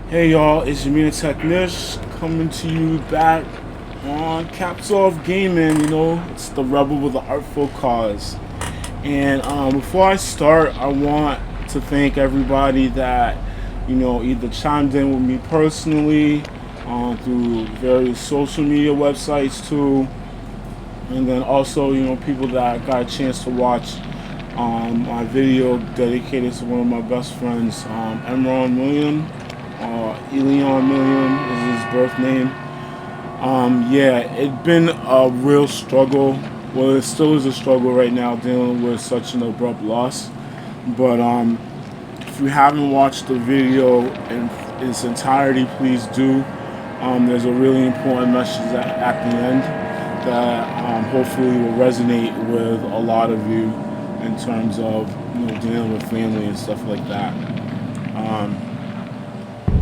Hey y'all, it's your Tecnish coming to you back on Cappsoffgaming. It's the rebel with the artful cause. And before I start, I want to thank everybody that either chimed in with me personally through various social media websites too, and then also people that got a chance to watch my video dedicated to one of my best friends, Emron William. Elion Million is his birth name. Yeah, it's been a real struggle. Well, it still is a struggle right now dealing with such an abrupt loss. But if you haven't watched the video in its entirety, please do. There's a really important message at the end that hopefully will resonate with a lot of you in terms of dealing with family and stuff like that.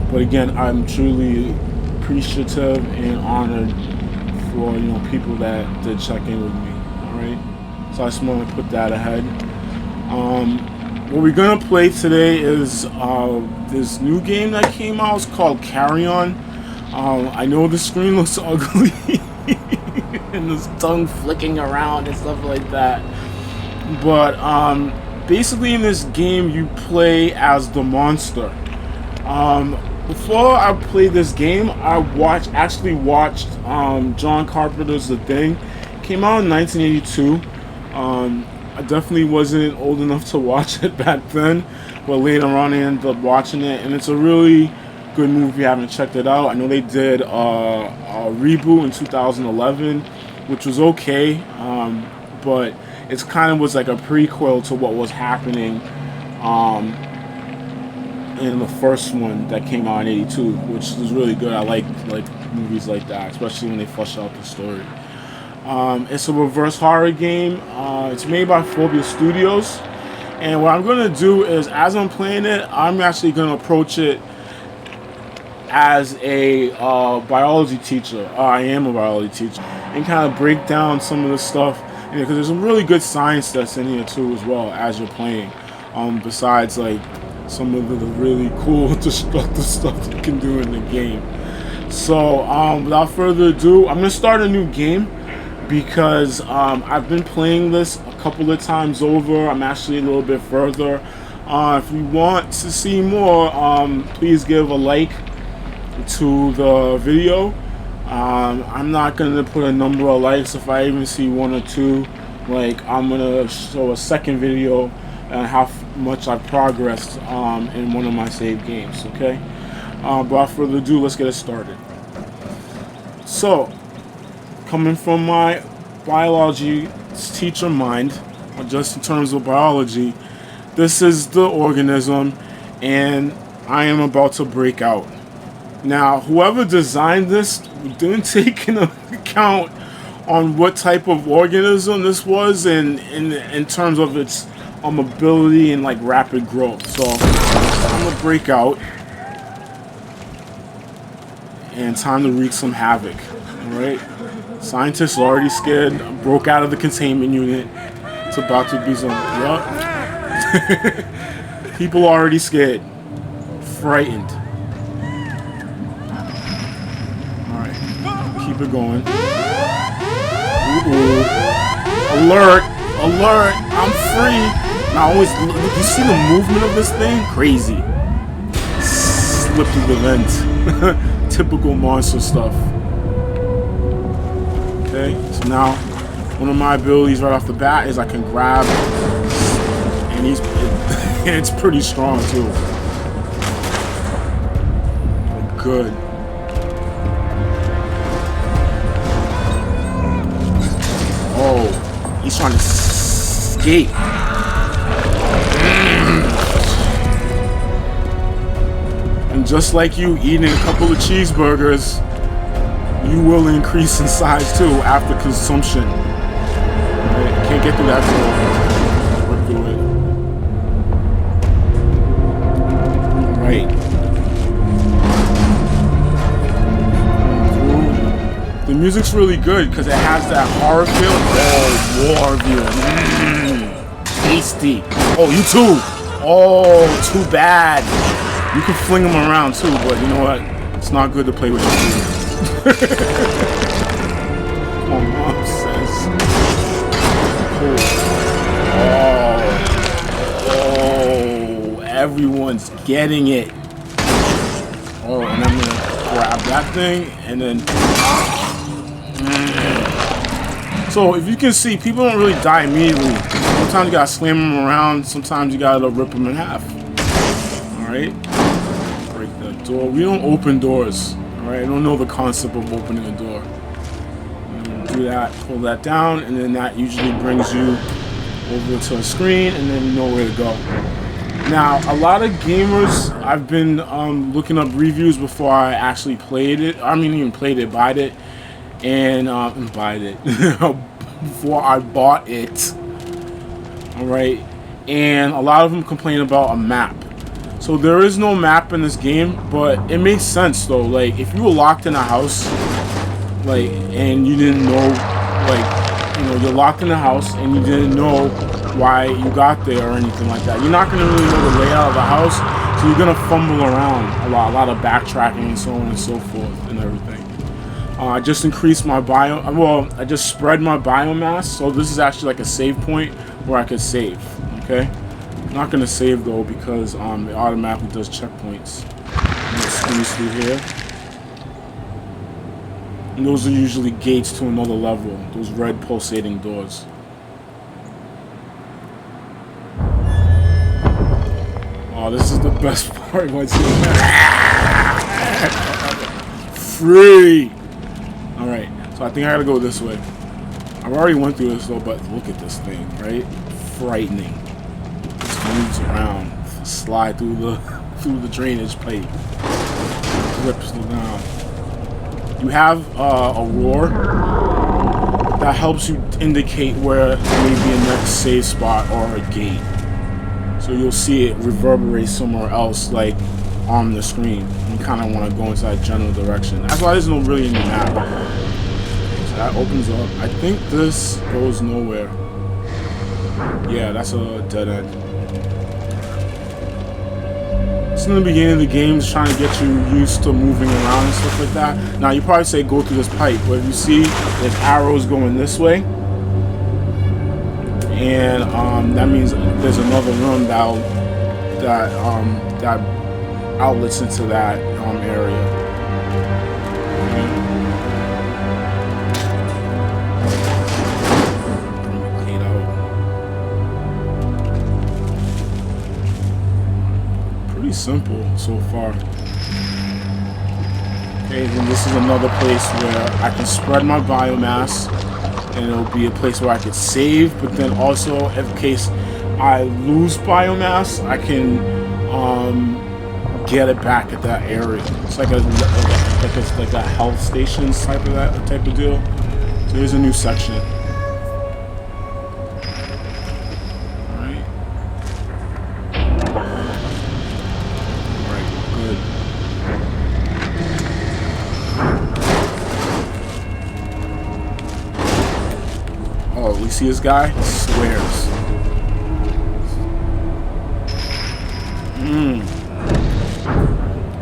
But again, I'm truly appreciative and honored for people that did check in with me. All right, so I just want to put that ahead. What we're gonna play today is this new game that came out. It's called Carrion. I know the screen looks ugly and there's tongue flicking around and stuff like that. But basically, in this game, you play as the monster. Before I played this game, I actually watched John Carpenter's The Thing. It came out in 1982. I definitely wasn't old enough to watch it back then, but later on I ended up watching it, and it's a really good movie if you haven't checked it out. I know they did a reboot in 2011, which was okay, but it kind of was like a prequel to what was happening in the first one that came out in '82, which was really good. I like movies like that, especially when they flesh out the story. It's a reverse horror game. It's made by Phobia Studios, and what I'm gonna do is, as I'm playing it, I'm actually gonna approach it as a biology teacher. I am a biology teacher, and kind of break down some of the stuff, because there's some really good science that's in here too as well as you're playing. Besides like some of the really cool destructive stuff that you can do in the game. So without further ado, I'm gonna start a new game because I've been playing this a couple of times over. I'm actually a little bit further. If you want to see more, please give a like to the video. I'm not gonna put a number of likes. If I even see one or two, like, I'm gonna show a second video and how much I've progressed in one of my saved games. Okay, without further ado, let's get it started. So, coming from my biology teacher mind, just in terms of biology, this is the organism, and I am about to break out. Now, whoever designed this didn't take into account on what type of organism this was in terms of its ability and like rapid growth. So I'm gonna break out, and time to wreak some havoc. All right, scientists are already scared. Broke out of the containment unit. It's about to be some. Yup. People are already scared, frightened. All right, keep it going. Ooh. Alert! Alert! I'm free. I always you see the movement of this thing? Crazy. Slip through the vent. Typical monster stuff. Okay, so now one of my abilities right off the bat is I can grab, and it's pretty strong too. Good. Oh, he's trying to escape. And just like you eating a couple of cheeseburgers, you will increase in size too after consumption. Right? Can't get through that door. Work through it. Right. The music's really good because it has that horror feel. Oh, war view. Tasty. Oh, you too. Oh, too bad. You can fling them around too, but you know what? It's not good to play with your feet. My mom says. Oh, everyone's getting it. Oh, and I'm gonna grab that thing and then. So if you can see, people don't really die immediately. Sometimes you gotta slam them around. Sometimes you gotta rip them in half. All right. Break that door. We don't open doors. All right. I don't know the concept of opening a door. Do that. Pull that down, and then that usually brings you over to a screen, and then you know where to go. Now, a lot of gamers, I've been looking up reviews before I actually played it. I mean, even played it, bought it, and before I bought it. All right, and a lot of them complain about a map. So there is no map in this game, but it makes sense though. Like if you were locked in a house, like, and you didn't know, like, you know, you're locked in a house and you didn't know why you got there or anything like that, you're not gonna really know the layout of the house, so you're gonna fumble around a lot of backtracking and so on and so forth and everything. I just increased my I just spread my biomass, so this is actually like a save point where I could save. Okay, I'm not gonna save though because it automatically does checkpoints. I'm gonna squeeze through here. And those are usually gates to another level, those red pulsating doors. Oh, this is the best part. Free! Alright, so I think I gotta go this way. I've already went through this though, but look at this thing, right? Frightening. Just moves around, slide through the drainage pipe, rips them down. You have a roar that helps you indicate where maybe a next save spot or a gate. So you'll see it reverberate somewhere else, like on the screen. You kind of want to go into that general direction. That's why there's no really any map. So that opens up. I think this goes nowhere. Yeah, that's a dead end. It's in the beginning of the game, it's trying to get you used to moving around and stuff like that. Now you probably say go through this pipe, but if you see there's arrows going this way, and that means there's another room that outlets into that area. Pretty simple so far. Okay, then this is another place where I can spread my biomass, and it'll be a place where I could save, but then also in case I lose biomass, I can get it back at that area. It's like a health station type of deal. So here's a new section. Alright. Alright, good. Oh, we see this guy? Swears.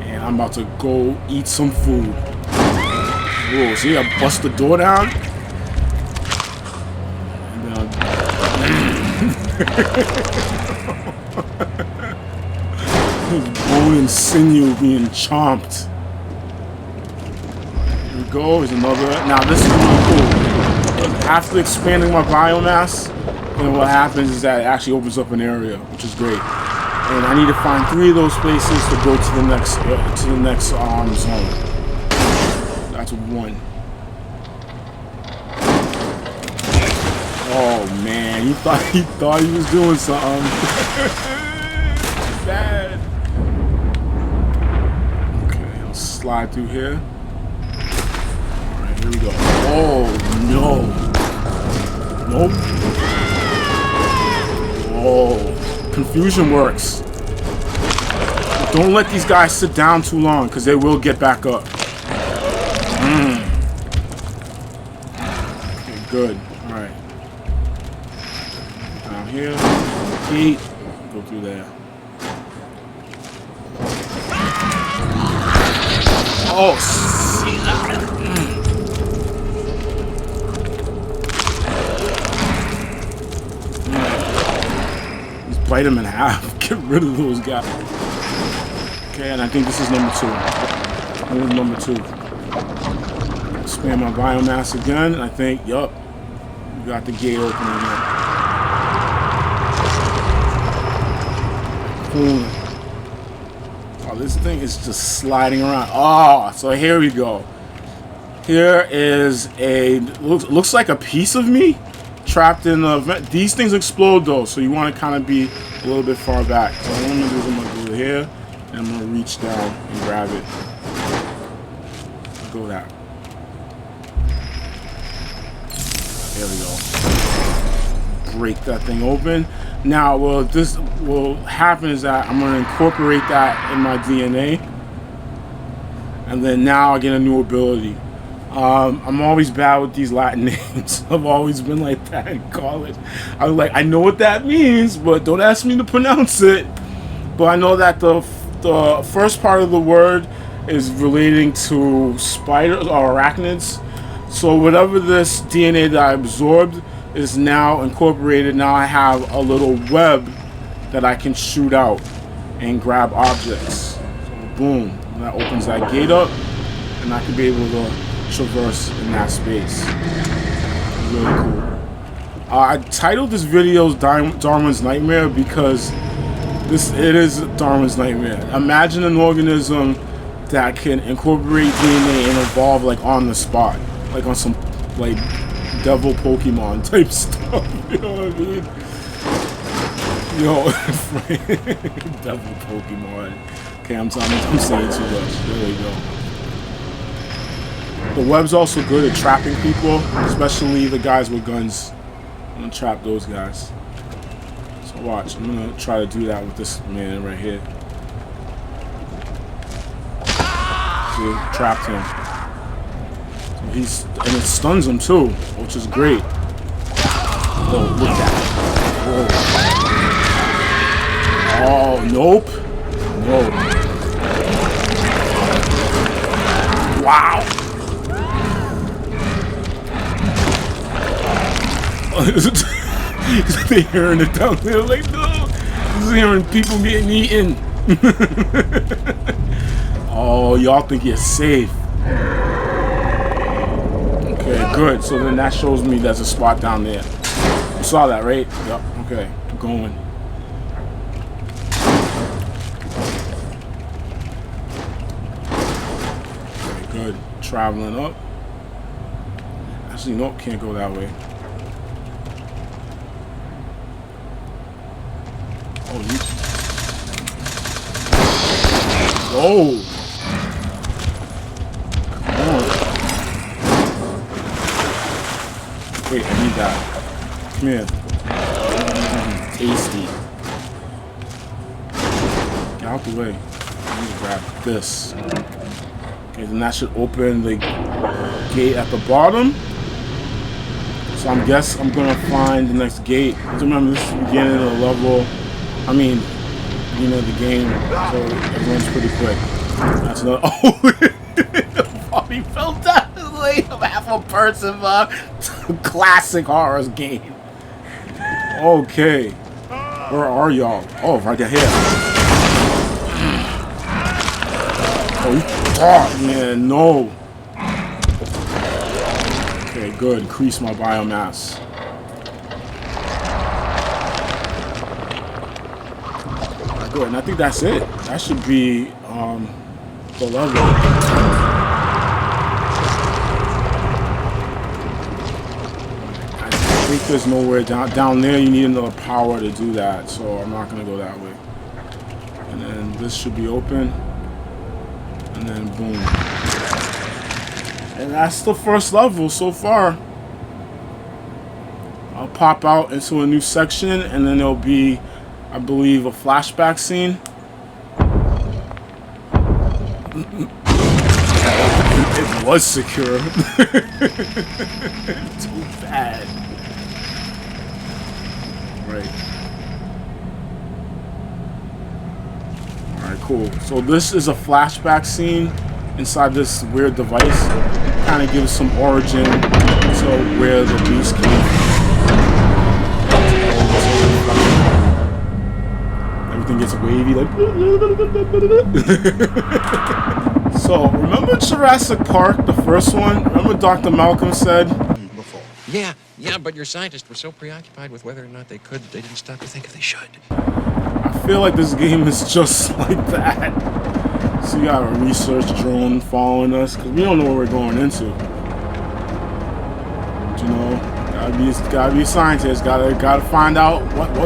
And I'm about to go eat some food. Whoa, see, I bust the door down. And bone and sinew being chomped. Here we go, here's another. Now this is really cool. After expanding my biomass, then what happens is that it actually opens up an area, which is great. And I need to find 3 of those places to go to the next zone. That's 1. Oh man, he thought he was doing something. Bad. Okay, I'll slide through here. All right, here we go. Oh no. Nope. Oh. Confusion works. Don't let these guys sit down too long, because they will get back up. Okay, good. Alright. Down here. Gate. Go through there. Oh, see that? Just bite him in half. Get rid of those guys. Okay, and I think this is number 2. This is number 2. Spam my biomass again, and I think, yup, we got the gate open again. Cool. Oh, this thing is just sliding around. Oh, so here we go. Here is a looks like a piece of me trapped in the vent. These things explode though, so you want to kind of be a little bit far back. So what I'm gonna do is I'm gonna go here and I'm gonna reach down and grab it. Go that. There we go. Break that thing open. Now, what this will happen is that I'm gonna incorporate that in my DNA, and then now I get a new ability. I'm always bad with these Latin names. I've always been like that in college. I was like, I know what that means, but don't ask me to pronounce it. But I know that the first part of the word is relating to spiders or arachnids. So whatever this DNA that I absorbed is now incorporated. Now I have a little web that I can shoot out and grab objects. So boom, and that opens that gate up, and I can be able to traverse in that space. Really cool. I titled this video Darwin's Nightmare because it is Darwin's Nightmare. Imagine an organism that can incorporate DNA and evolve like on the spot, like on some like devil Pokemon type stuff. You know what I mean? Yo, devil Pokemon. Okay, I'm saying too much. There we go. The web's also good at trapping people, especially the guys with guns. I'm gonna trap those guys. So watch, I'm gonna try to do that with this man right here. See, trapped him. So and it stuns him too, which is great. Oh, look at that. Whoa. Oh, nope. Whoa. Wow. They hearing it down there like, no, this is hearing people getting eaten. Oh, y'all think you're safe. Okay, good. So then that shows me there's a spot down there. You saw that, right? Yep. Okay, keep going. Okay, good. Traveling up. Actually, nope, can't go that way. Oh, oh! Come on. Wait, I need that. Come here. Tasty. Get out the way. I need to grab this. Okay, then that should open the gate at the bottom. So I guess I'm gonna find the next gate. Remember, this is the beginning of the level. I mean, you know, the game, so it runs pretty quick. That's another. Oh, Bobby fell down like half a person, classic horror game. Okay, where are y'all? Oh, right here. Oh, man, no. Okay, good. Increase my biomass. Good, and I think that's it. That should be the level. I think there's nowhere down there. You need another power to do that, so I'm not gonna go that way. And then this should be open, and then boom. And that's the first level so far. I'll pop out into a new section, and then there'll be, I believe, a flashback scene. It was secure. Too bad. Right. Alright, cool. So this is a flashback scene inside this weird device. Kind of gives some origin to where the beast came from. Everything gets wavy, like. So, remember Jurassic Park, the first one? Remember Dr. Malcolm said? Before. Yeah, but your scientists were so preoccupied with whether or not they could that they didn't stop to think if they should. I feel like this game is just like that. So you got a research drone following us, because we don't know what we're going into. But, you know, gotta be a scientist, gotta find out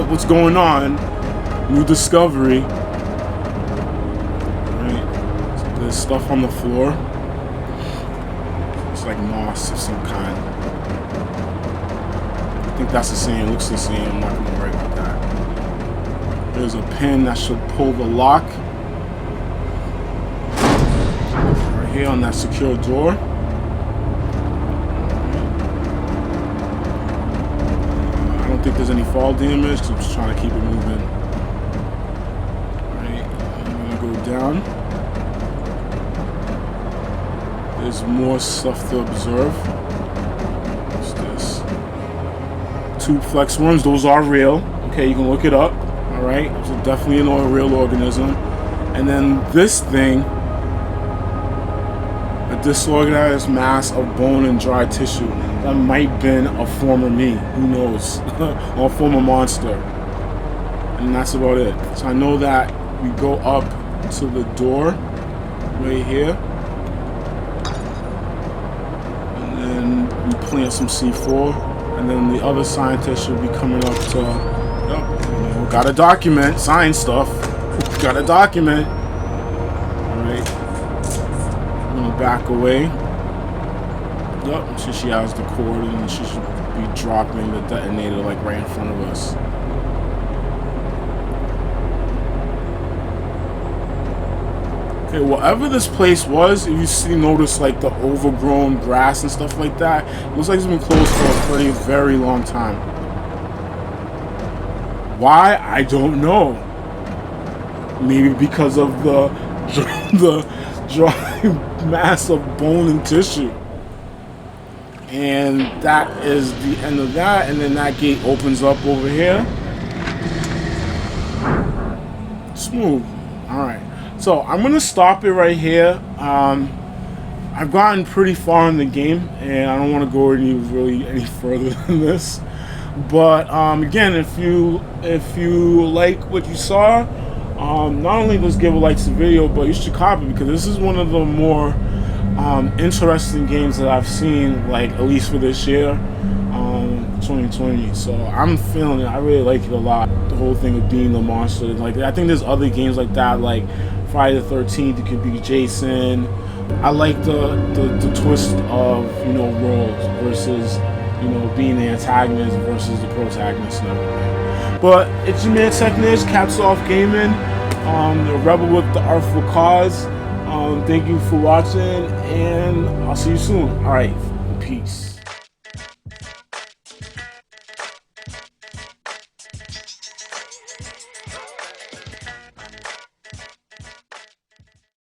what's going on. New discovery. Right. So there's stuff on the floor. It's like moss of some kind. I think that's the same. It looks the same. I'm not gonna worry about that. There's a pin that should pull the lock. Right here on that secure door. I don't think there's any fall damage. I'm just trying to keep it moving. Right. I'm gonna go down. There's more stuff to observe. What's this? Two flex worms. Those are real. Okay, you can look it up. All right, so definitely a real organism. And then this thing, a disorganized mass of bone and dry tissue that might have been a former me. Who knows? Or a former monster. And that's about it. So I know that we go up to the door right here. We plant some C4, and then the other scientist should be coming up to, gotta document science stuff. Gotta document. Alright. I'm gonna back away. Yep, she has the cord, and she should be dropping the detonator like right in front of us. Okay, whatever this place was, if you notice like the overgrown grass and stuff like that, it looks like it's been closed for a very long time. Why? I don't know. Maybe because of the dry mass of bone and tissue. And that is the end of that, and then that gate opens up over here. Smooth. Alright. So I'm gonna stop it right here. I've gotten pretty far in the game, and I don't want to go any further than this. But again, if you like what you saw, not only just give a like to the video, but you should copy, because this is one of the more interesting games that I've seen, like at least for this year, 2020. So I'm feeling it. I really like it a lot. The whole thing of being the monster. Like, I think there's other games like that, like Friday the 13th. You could be Jason. I like the twist of, you know, roles versus, you know, being the antagonist versus the protagonist and everything. But it's your man Tecnish, Cappsoffgaming, the rebel with the artful cause. Thank you for watching, and I'll see you soon. All right, peace.